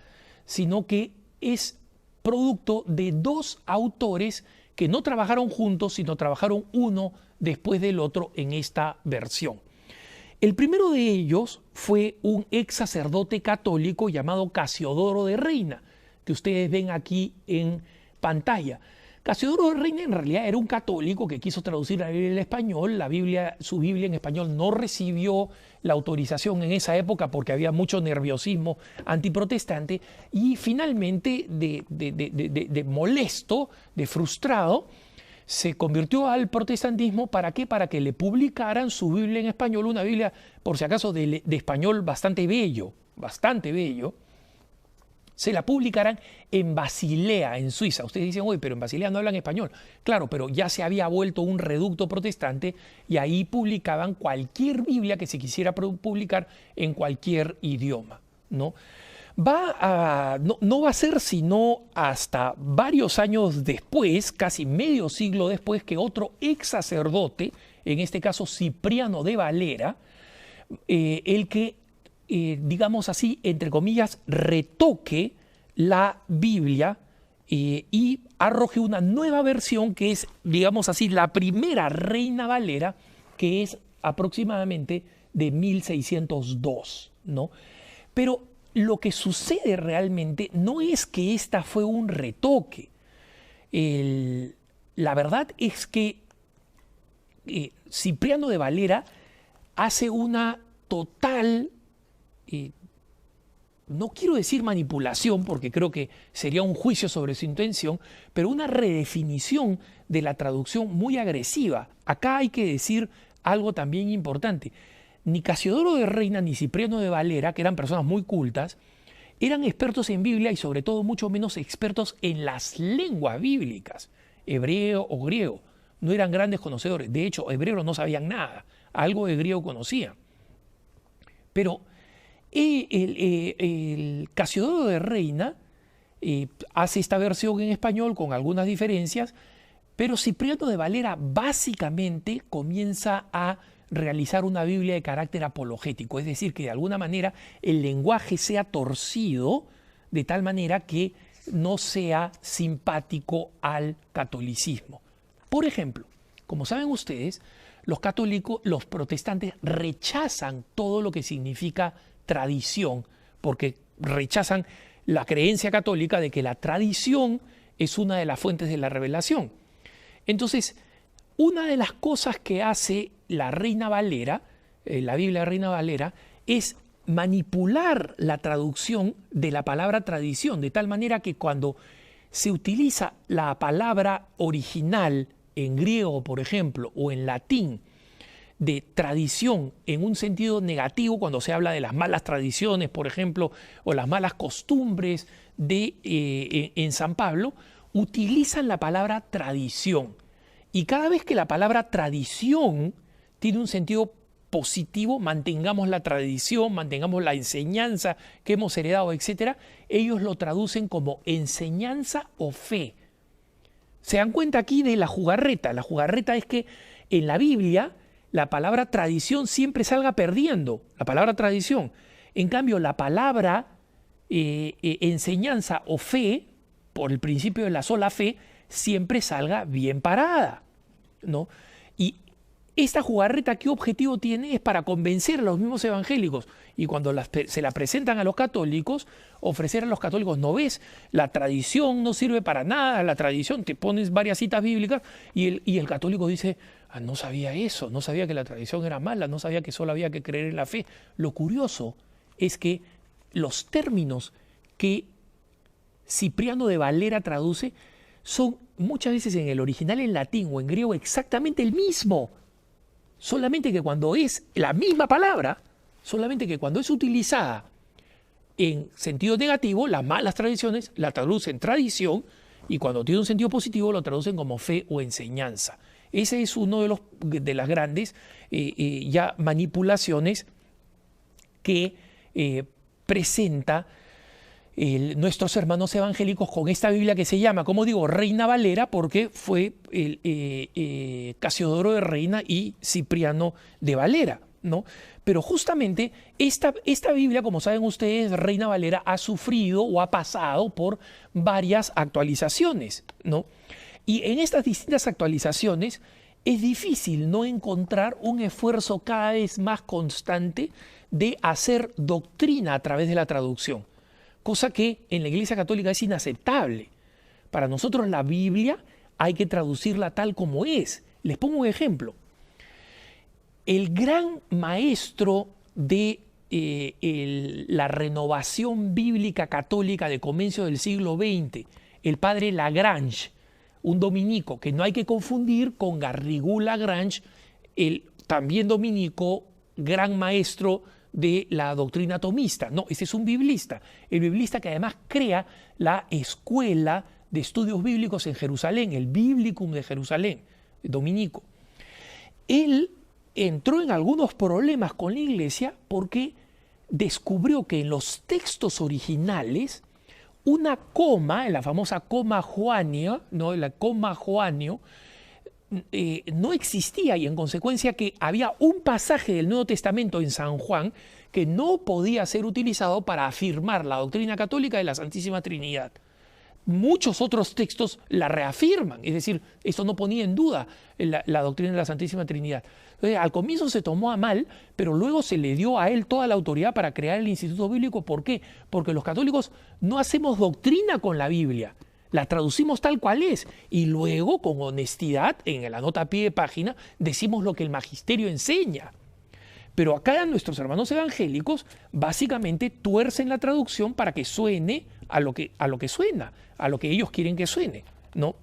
sino que es producto de dos autores que no trabajaron juntos, sino trabajaron uno después del otro en esta versión. El primero de ellos fue un ex sacerdote católico llamado Casiodoro de Reina, que ustedes ven aquí en pantalla. Casiodoro de Reina en realidad era un católico que quiso traducir la Biblia al español. Su Biblia en español no recibió la autorización en esa época porque había mucho nerviosismo antiprotestante, y finalmente de molesto, de frustrado, se convirtió al protestantismo. ¿Para qué? Para que le publicaran su Biblia en español, una Biblia, por si acaso, de español bastante bello, se la publicaran en Basilea, en Suiza. Ustedes dicen, oye, pero en Basilea no hablan español. Claro, pero ya se había vuelto un reducto protestante y ahí publicaban cualquier Biblia que se quisiera publicar en cualquier idioma, ¿no? No va a ser sino hasta varios años después, casi medio siglo después, que otro ex sacerdote, en este caso Cipriano de Valera, el que, digamos así, entre comillas, retoque la Biblia y arroje una nueva versión que es, digamos así, la primera Reina Valera, que es aproximadamente de 1602, ¿no? Pero lo que sucede realmente no es que esta fue un retoque. La verdad es que Cipriano de Valera hace una total, no quiero decir manipulación, porque creo que sería un juicio sobre su intención, pero una redefinición de la traducción muy agresiva. Acá hay que decir algo también importante. Ni Casiodoro de Reina ni Cipriano de Valera, que eran personas muy cultas, eran expertos en Biblia y sobre todo mucho menos expertos en las lenguas bíblicas, hebreo o griego. No eran grandes conocedores. De hecho, hebreos no sabían nada. Algo de griego conocían. Pero el Casiodoro de Reina hace esta versión en español con algunas diferencias, pero Cipriano de Valera básicamente comienza a realizar una Biblia de carácter apologético, es decir, que de alguna manera el lenguaje sea torcido de tal manera que no sea simpático al catolicismo. Por ejemplo, como saben ustedes, los católicos, los protestantes rechazan todo lo que significa tradición, porque rechazan la creencia católica de que la tradición es una de las fuentes de la revelación. Entonces, una de las cosas que hace la Reina Valera, la Biblia de Reina Valera, es manipular la traducción de la palabra tradición, de tal manera que cuando se utiliza la palabra original en griego, por ejemplo, o en latín, de tradición en un sentido negativo, cuando se habla de las malas tradiciones, por ejemplo, o las malas costumbres en San Pablo, utilizan la palabra tradición. Y cada vez que la palabra tradición tiene un sentido positivo, mantengamos la tradición, mantengamos la enseñanza que hemos heredado, etc., ellos lo traducen como enseñanza o fe. Se dan cuenta aquí de la jugarreta. La jugarreta es que en la Biblia la palabra tradición siempre salga perdiendo, la palabra tradición. En cambio, la palabra enseñanza o fe, por el principio de la sola fe, siempre salga bien parada, ¿no? Y esta jugarreta, ¿qué objetivo tiene? Es para convencer a los mismos evangélicos. Y cuando se la presentan a los católicos, ofrecer a los católicos, ¿no ves? La tradición no sirve para nada, la tradición, te pones varias citas bíblicas y el católico dice, no sabía eso, no sabía que la tradición era mala, no sabía que solo había que creer en la fe. Lo curioso es que los términos que Cipriano de Valera traduce son muchas veces en el original en latín o en griego exactamente el mismo. Solamente que cuando es la misma palabra, solamente que cuando es utilizada en sentido negativo, las malas tradiciones la traducen tradición y cuando tiene un sentido positivo lo traducen como fe o enseñanza. Ese es uno de las grandes ya manipulaciones que presenta nuestros hermanos evangélicos con esta Biblia que se llama, como digo, Reina Valera, porque fue Casiodoro de Reina y Cipriano de Valera, ¿no? Pero justamente esta Biblia, como saben ustedes, Reina Valera ha sufrido o ha pasado por varias actualizaciones, ¿no? Y en estas distintas actualizaciones es difícil no encontrar un esfuerzo cada vez más constante de hacer doctrina a través de la traducción. Cosa que en la Iglesia Católica es inaceptable. Para nosotros la Biblia hay que traducirla tal como es. Les pongo un ejemplo. El gran maestro de la renovación bíblica católica de comienzo del siglo XX, el padre Lagrange, un dominico que no hay que confundir con Garrigou Lagrange, el también dominico, gran maestro de la doctrina tomista. No, ese es un biblista. El biblista que además crea la escuela de estudios bíblicos en Jerusalén, el Biblicum de Jerusalén, dominico. Él entró en algunos problemas con la iglesia porque descubrió que en los textos originales una coma, en la famosa coma joania, ¿no? La coma joanio, no existía, y en consecuencia que había un pasaje del Nuevo Testamento en San Juan que no podía ser utilizado para afirmar la doctrina católica de la Santísima Trinidad. Muchos otros textos la reafirman, es decir, esto no ponía en duda la doctrina de la Santísima Trinidad. Entonces, al comienzo se tomó a mal, pero luego se le dio a él toda la autoridad para crear el Instituto Bíblico. ¿Por qué? Porque los católicos no hacemos doctrina con la Biblia, la traducimos tal cual es y luego con honestidad en la nota a pie de página decimos lo que el magisterio enseña. Pero acá nuestros hermanos evangélicos básicamente tuercen la traducción para que suene a lo que suena, a lo que ellos quieren que suene, ¿no?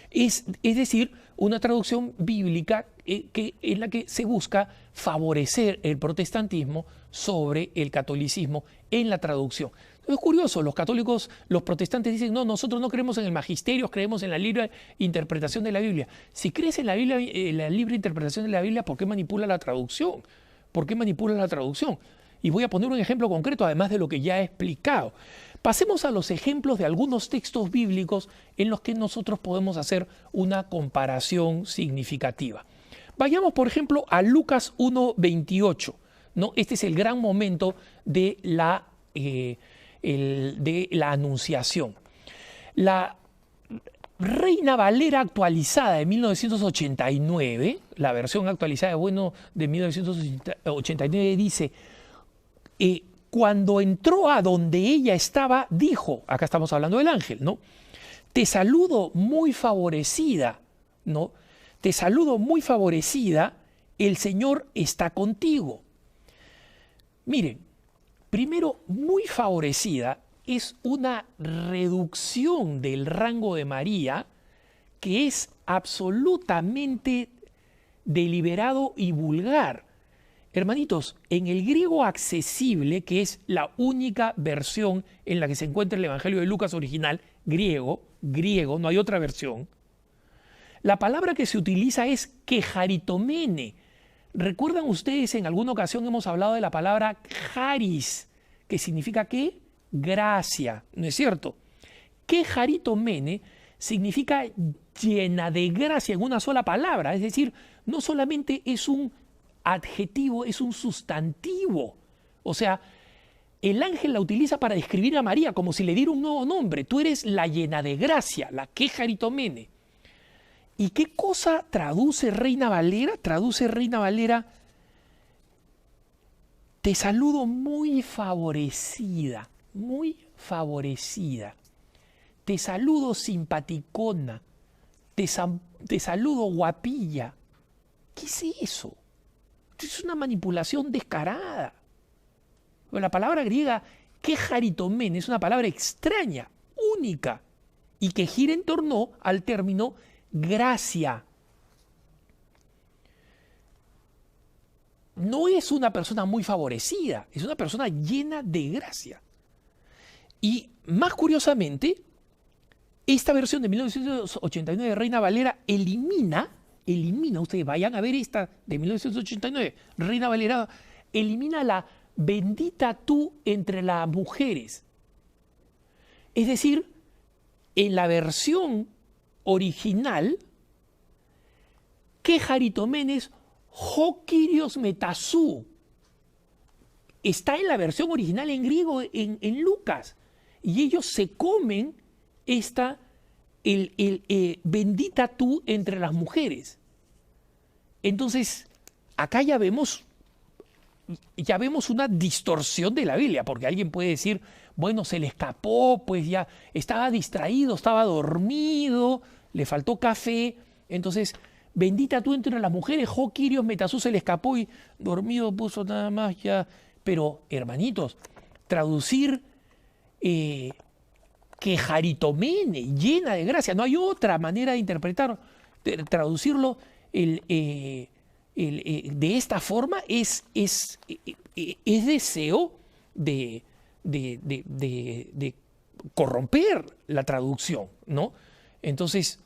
Es decir, una traducción bíblica en la que se busca favorecer el protestantismo sobre el catolicismo en la traducción. Es curioso, los católicos, los protestantes dicen, no, nosotros no creemos en el magisterio, creemos en la libre interpretación de la Biblia. Si crees en la libre interpretación de la Biblia, ¿por qué manipula la traducción? ¿Por qué manipula la traducción? Y voy a poner un ejemplo concreto, además de lo que ya he explicado. Pasemos a los ejemplos de algunos textos bíblicos en los que nosotros podemos hacer una comparación significativa. Vayamos, por ejemplo, a Lucas 1:28, ¿no? Este es el gran momento de la anunciación. La Reina Valera actualizada de 1989, la versión actualizada de 1989 dice, cuando entró a donde ella estaba, dijo, acá estamos hablando del ángel, ¿no? Te saludo muy favorecida, ¿no? Te saludo muy favorecida, el Señor está contigo. Miren, primero, muy favorecida es una reducción del rango de María que es absolutamente deliberado y vulgar. Hermanitos, en el griego accesible, que es la única versión en la que se encuentra el Evangelio de Lucas original, griego, no hay otra versión, la palabra que se utiliza es quejaritomene. ¿Recuerdan ustedes, en alguna ocasión hemos hablado de la palabra charis, que significa ¿qué? Gracia, ¿no es cierto? Quejaritomene significa llena de gracia en una sola palabra, es decir, no solamente es un adjetivo, es un sustantivo. O sea, el ángel la utiliza para describir a María como si le diera un nuevo nombre. Tú eres la llena de gracia, la quejaritomene. ¿Y qué cosa traduce Reina Valera? Traduce Reina Valera, te saludo muy favorecida, muy favorecida. Te saludo simpaticona, te saludo guapilla. ¿Qué es eso? Es una manipulación descarada. La palabra griega quejaritomene es una palabra extraña, única, y que gira en torno al término gracia. No es una persona muy favorecida, es una persona llena de gracia. Y más curiosamente, esta versión de 1989 de Reina Valera elimina, ustedes vayan a ver esta de 1989, Reina Valera elimina la bendita tú entre las mujeres. Es decir, en la versión original, quejaritomenes ho kyrios metasú. Está en la versión original en griego en Lucas. Y ellos se comen esta bendita tú entre las mujeres. Entonces, acá ya vemos una distorsión de la Biblia, porque alguien puede decir, bueno, se le escapó, pues ya estaba distraído, estaba dormido, le faltó café, entonces, bendita tú entre las mujeres, jo kyrios metasú, se le escapó y dormido puso nada más ya. Pero, hermanitos, traducir quejaritomene, llena de gracia, no hay otra manera de interpretar, traducirlo de esta forma es deseo de corromper la traducción, ¿no? Entonces,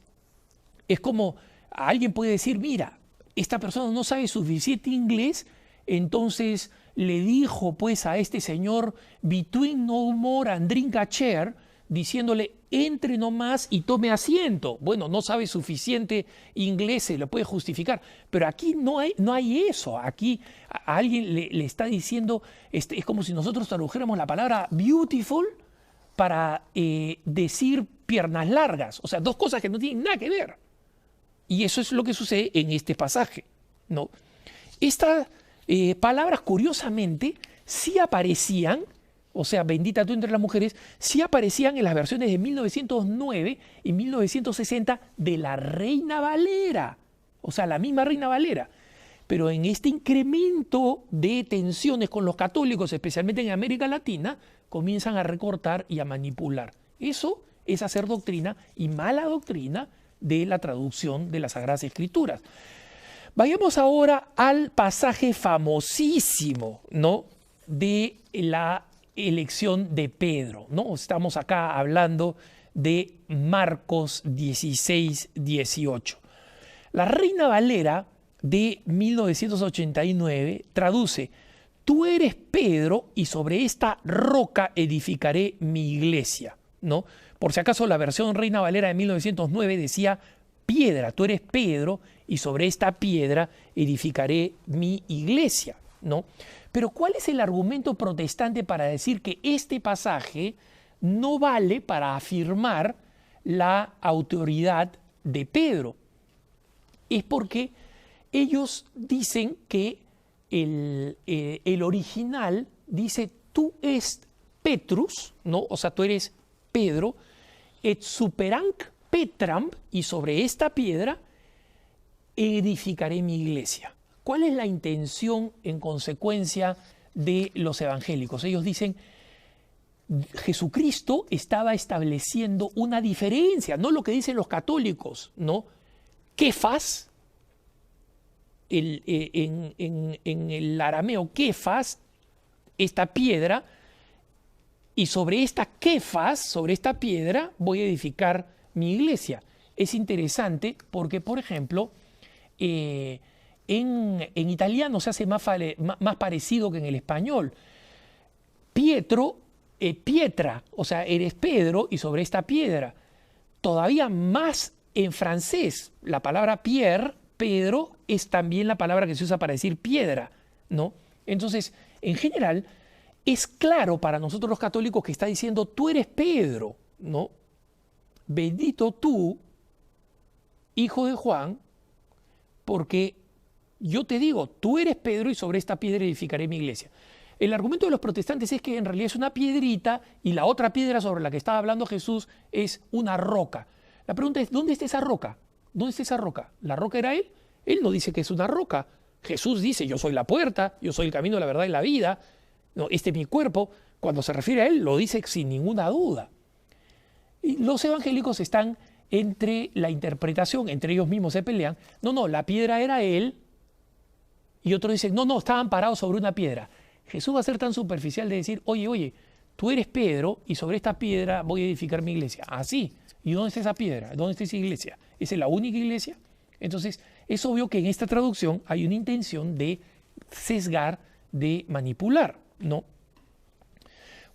es como alguien puede decir, mira, esta persona no sabe suficiente inglés, entonces le dijo pues a este señor, between no more and drink a chair, diciéndole, entre nomás y tome asiento. Bueno, no sabe suficiente inglés, se lo puede justificar, pero aquí no hay eso. Aquí a alguien le está diciendo, es como si nosotros tradujéramos la palabra beautiful para decir piernas largas, o sea, dos cosas que no tienen nada que ver. Y eso es lo que sucede en este pasaje, ¿no? Estas palabras, curiosamente, sí aparecían, o sea, bendita tú entre las mujeres, sí aparecían en las versiones de 1909 y 1960 de la Reina Valera, o sea, la misma Reina Valera. Pero en este incremento de tensiones con los católicos, especialmente en América Latina, comienzan a recortar y a manipular. Eso es hacer doctrina y mala doctrina de la traducción de las Sagradas Escrituras. Vayamos ahora al pasaje famosísimo, ¿no?, de la elección de Pedro, ¿no? Estamos acá hablando de Marcos 16, 18. La Reina Valera de 1989 traduce: tú eres Pedro y sobre esta roca edificaré mi iglesia, ¿no? Por si acaso la versión Reina Valera de 1909 decía piedra, tú eres Pedro y sobre esta piedra edificaré mi iglesia, ¿no? Pero ¿cuál es el argumento protestante para decir que este pasaje no vale para afirmar la autoridad de Pedro? Es porque ellos dicen que el original dice tú es Petrus, ¿no? O sea, tú eres Pedro, et superanc Petram, y sobre esta piedra edificaré mi iglesia. ¿Cuál es la intención en consecuencia de los evangélicos? Ellos dicen, Jesucristo estaba estableciendo una diferencia, no lo que dicen los católicos, ¿no? Kefas, en el arameo Kefas, esta piedra, y sobre esta Kefas, sobre esta piedra, voy a edificar mi iglesia. Es interesante porque, por ejemplo, en italiano se hace más parecido que en el español. Pietro, pietra, o sea, eres Pedro y sobre esta piedra. Todavía más en francés, la palabra Pierre, Pedro, es también la palabra que se usa para decir piedra, ¿no? Entonces, en general, es claro para nosotros los católicos que está diciendo, tú eres Pedro, ¿no? Bendito tú, hijo de Juan, porque yo te digo, tú eres Pedro y sobre esta piedra edificaré mi iglesia. El argumento de los protestantes es que en realidad es una piedrita y la otra piedra sobre la que estaba hablando Jesús es una roca. La pregunta es, ¿dónde está esa roca? ¿Dónde está esa roca? ¿La roca era él? Él no dice que es una roca. Jesús dice, yo soy la puerta, yo soy el camino, la verdad y la vida. No, este es mi cuerpo. Cuando se refiere a él, lo dice sin ninguna duda. Y los evangélicos están entre la interpretación, entre ellos mismos se pelean. No, la piedra era él. Y otros dicen, no, estaban parados sobre una piedra. Jesús va a ser tan superficial de decir, oye, tú eres Pedro y sobre esta piedra voy a edificar mi iglesia. Así. ¿Y dónde está esa piedra? ¿Dónde está esa iglesia? ¿Esa es la única iglesia? Entonces, es obvio que en esta traducción hay una intención de sesgar, de manipular, ¿no?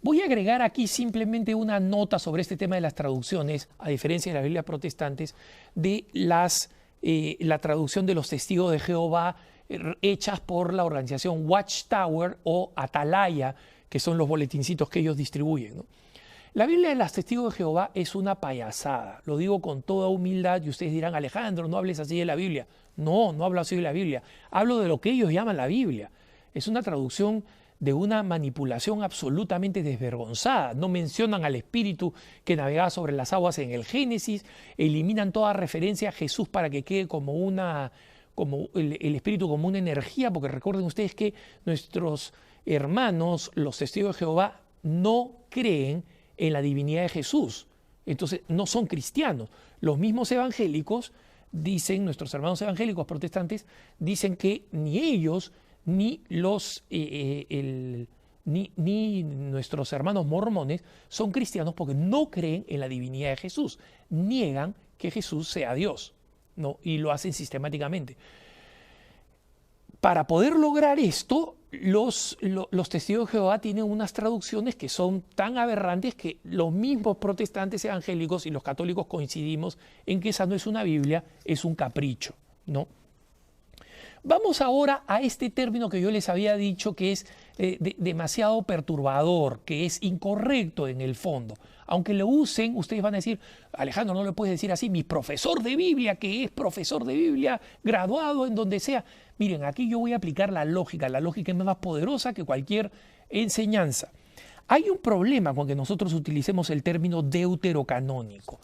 Voy a agregar aquí simplemente una nota sobre este tema de las traducciones, a diferencia de las Biblias protestantes, de la traducción de los testigos de Jehová hechas por la organización Watchtower o Atalaya, que son los boletincitos que ellos distribuyen, ¿no? La Biblia de los testigos de Jehová es una payasada, lo digo con toda humildad y ustedes dirán, Alejandro, no hables así de la Biblia. No hablo así de la Biblia, hablo de lo que ellos llaman la Biblia. Es una traducción de una manipulación absolutamente desvergonzada. No mencionan al Espíritu que navegaba sobre las aguas en el Génesis, eliminan toda referencia a Jesús para que quede como el Espíritu como una energía, porque recuerden ustedes que nuestros hermanos, los testigos de Jehová, no creen en la divinidad de Jesús. Entonces no son cristianos. Los mismos evangélicos dicen, nuestros hermanos evangélicos protestantes, dicen que ni ellos ni ni nuestros hermanos mormones son cristianos porque no creen en la divinidad de Jesús, niegan que Jesús sea Dios, ¿no? Y lo hacen sistemáticamente. Para poder lograr esto, los testigos de Jehová tienen unas traducciones que son tan aberrantes que los mismos protestantes evangélicos y los católicos coincidimos en que esa no es una Biblia, es un capricho, ¿no? Vamos ahora a este término que yo les había dicho que es demasiado perturbador, que es incorrecto en el fondo. Aunque lo usen, ustedes van a decir, Alejandro, no le puedes decir así, mi profesor de Biblia, que es profesor de Biblia, graduado en donde sea. Miren, aquí yo voy a aplicar la lógica es más poderosa que cualquier enseñanza. Hay un problema con que nosotros utilicemos el término deuterocanónico.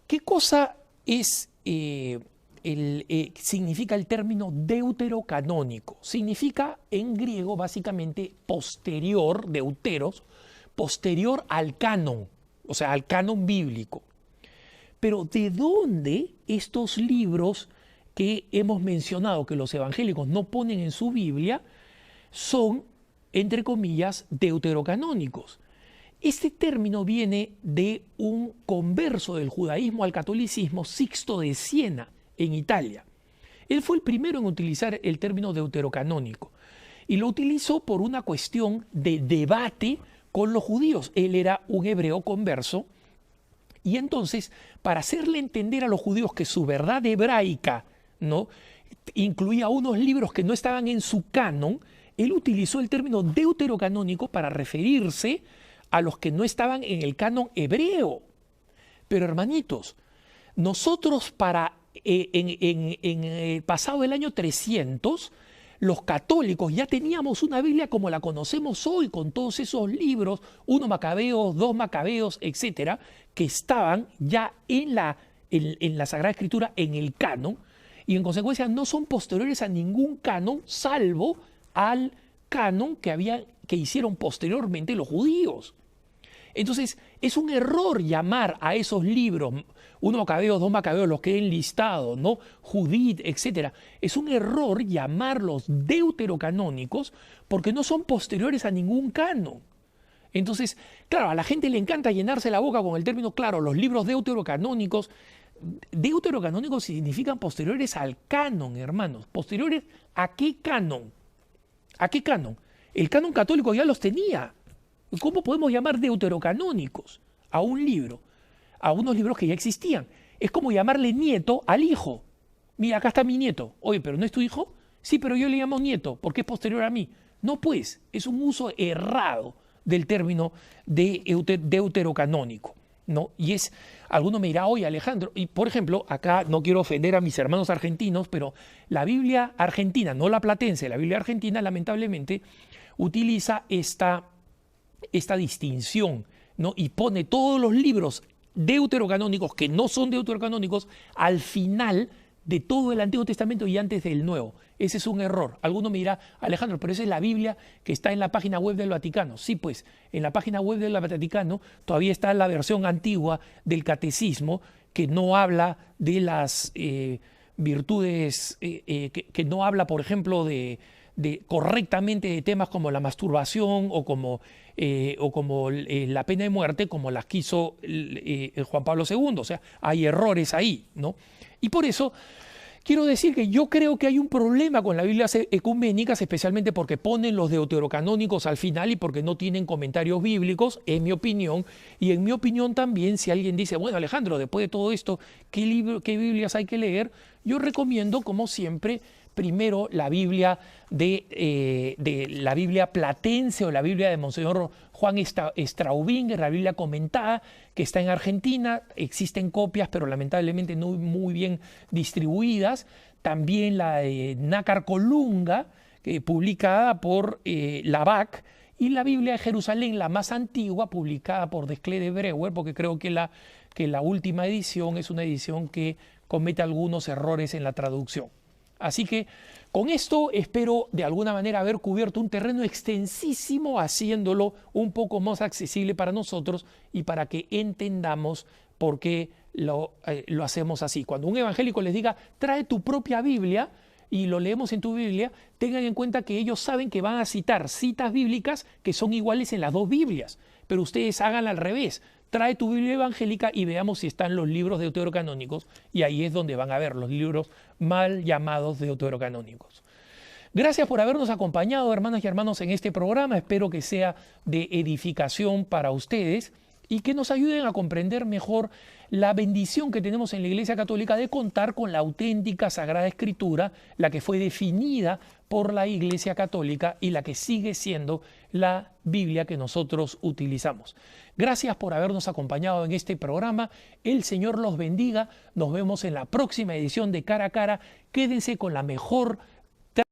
¿Qué cosa es... significa el término deuterocanónico? Significa en griego básicamente posterior, deuteros, posterior al canon, o sea, al canon bíblico. Pero ¿de dónde estos libros que hemos mencionado que los evangélicos no ponen en su Biblia son, entre comillas, deuterocanónicos? Este término viene de un converso del judaísmo al catolicismo, Sixto de Siena, en Italia. Él fue el primero en utilizar el término deuterocanónico y lo utilizó por una cuestión de debate con los judíos. Él era un hebreo converso y entonces, para hacerle entender a los judíos que su verdad hebraica, ¿no?, incluía unos libros que no estaban en su canon, él utilizó el término deuterocanónico para referirse a los que no estaban en el canon hebreo. Pero hermanitos, nosotros pasado el año 300, los católicos ya teníamos una Biblia como la conocemos hoy, con todos esos libros, 1 Macabeos, 2 Macabeos, etcétera, que estaban ya en la Sagrada Escritura, en el canon, y en consecuencia no son posteriores a ningún canon, salvo al canon que hicieron posteriormente los judíos. Entonces, es un error llamar a esos libros, 1 Macabeos, 2 Macabeos, los que he enlistado, ¿no?, Judith, etc. Es un error llamarlos deuterocanónicos porque no son posteriores a ningún canon. Entonces, claro, a la gente le encanta llenarse la boca con el término, claro, los libros deuterocanónicos. Deuterocanónicos significan posteriores al canon, hermanos. ¿Posteriores a qué canon? ¿A qué canon? El canon católico ya los tenía. ¿Cómo podemos llamar deuterocanónicos a un libro, a unos libros que ya existían? Es como llamarle nieto al hijo. Mira, acá está mi nieto. Oye, ¿pero no es tu hijo? Sí, pero yo le llamo nieto porque es posterior a mí. No, pues, es un uso errado del término de deuterocanónico, ¿no? Y es, alguno me dirá, oye, Alejandro, y por ejemplo, acá no quiero ofender a mis hermanos argentinos, pero la Biblia argentina, no la platense, la Biblia argentina lamentablemente utiliza esta distinción, ¿no?, y pone todos los libros deuterocanónicos que no son deuterocanónicos al final de todo el Antiguo Testamento y antes del Nuevo. Ese es un error. Alguno me dirá, Alejandro, pero esa es la Biblia que está en la página web del Vaticano. Sí, pues, en la página web del Vaticano todavía está la versión antigua del Catecismo que no habla de las virtudes, que no habla, por ejemplo, correctamente de temas como la masturbación o como la pena de muerte, como las quiso Juan Pablo II. O sea, hay errores ahí, ¿no? Y por eso quiero decir que yo creo que hay un problema con las Biblias ecuménicas, especialmente porque ponen los deuterocanónicos al final y porque no tienen comentarios bíblicos, en mi opinión. Y en mi opinión también, si alguien dice, bueno, Alejandro, después de todo esto, ¿qué Biblias hay que leer? Yo recomiendo, como siempre, primero la Biblia de la Biblia platense o la Biblia de Monseñor Juan Straubing, la Biblia comentada, que está en Argentina. Existen copias, pero lamentablemente no muy bien distribuidas. También la de Nácar Colunga, publicada por la BAC, y la Biblia de Jerusalén, la más antigua, publicada por Desclée de Breuer, porque creo que la última edición es una edición que comete algunos errores en la traducción. Así que con esto espero de alguna manera haber cubierto un terreno extensísimo, haciéndolo un poco más accesible para nosotros y para que entendamos por qué lo hacemos así. Cuando un evangélico les diga, trae tu propia Biblia y lo leemos en tu Biblia, tengan en cuenta que ellos saben que van a citar citas bíblicas que son iguales en las dos Biblias, pero ustedes hagan al revés. Trae tu Biblia evangélica y veamos si están los libros deuterocanónicos, y ahí es donde van a ver los libros mal llamados deuterocanónicos. Gracias por habernos acompañado, hermanas y hermanos, en este programa. Espero que sea de edificación para ustedes y que nos ayuden a comprender mejor la bendición que tenemos en la Iglesia Católica de contar con la auténtica Sagrada Escritura, la que fue definida por la Iglesia Católica y la que sigue siendo la Biblia que nosotros utilizamos. Gracias por habernos acompañado en este programa. El Señor los bendiga. Nos vemos en la próxima edición de Cara a Cara. Quédense con la mejor